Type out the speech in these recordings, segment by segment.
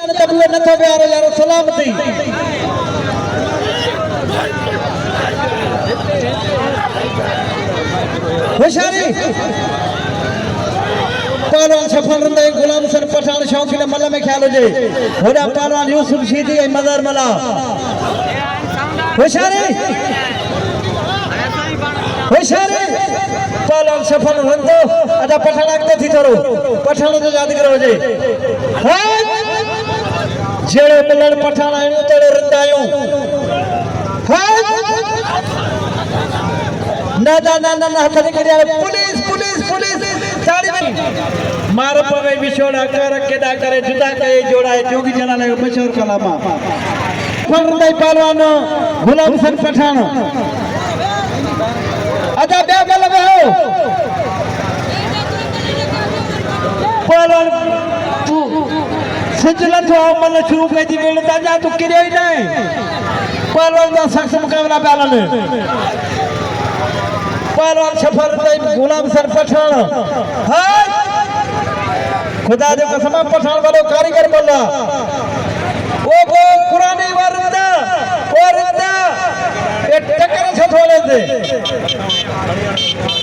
जान दबुए न तो प्यारो यारो सलामती होशियारी पहलवान सफल रंदे गुलाम सर पठान शौकीन मल्ला में ख्याल हो जे होड़ा पहलवान यूसुफ शीदी मदर मला होशियारी होशियारी पहलवान सफल रंदो अदा पठान आगते थी थोरो पठान तो याद करो जे जेड़े मिलन पठान आयो तेरे रंदायो ना हाथ निकलिया पुलिस पुलिस पुलिस साड़ी में मारो पवे विछोड़ा कर केदा करे जुदा करे जोड़ा जोगी जना ने मशहूर कलामा फरदई पहलवान गुलाम सर पठान आजा ब्याह में लगाओ पहलवान सिजलन तो मन शुरू कर दी वेल ताजा तू किरे ही नहीं पहलवान का सख्त मुकाबला पहलवान पहलवान सफर गुलाम सर पठान खुदा दे कसम पठान वालों कारीगर बोला वो पुरानी वरदा ये टक्कर से थोड़े दे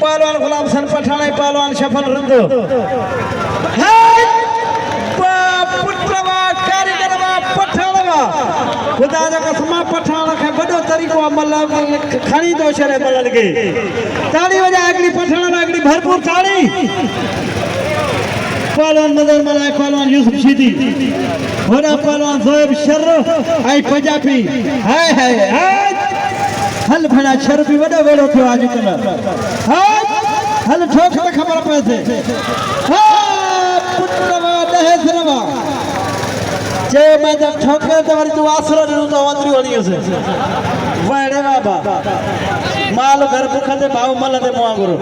पहलवान गुलाम सर पठान पहलवान सफल रंदो पुत्रवा कारीगरवा पठानवा खुदा दे कसम पठान के बड़ो तरीको अमल खणी दो शरे बदल के ताली बजा अगली पठान अगली भरपूर ताली पहलवान मदर मलाई पहलवान यूसुफ शीदी होना पहलवान जोएब शर्र आई पंजाबी हाय हाय हाय हल भड़ा शर्र भी वडो वेड़ो थियो आज कल हाय हल ठोक में खबर पैसे हां पुत्रवा दहेसरवा जे मैं जब ठोकर तो वरी तू आसरो नु तो अंदरी होनी से वेड़े बाबा माल घर भूखा दे भाव मल दे मुआ गुरु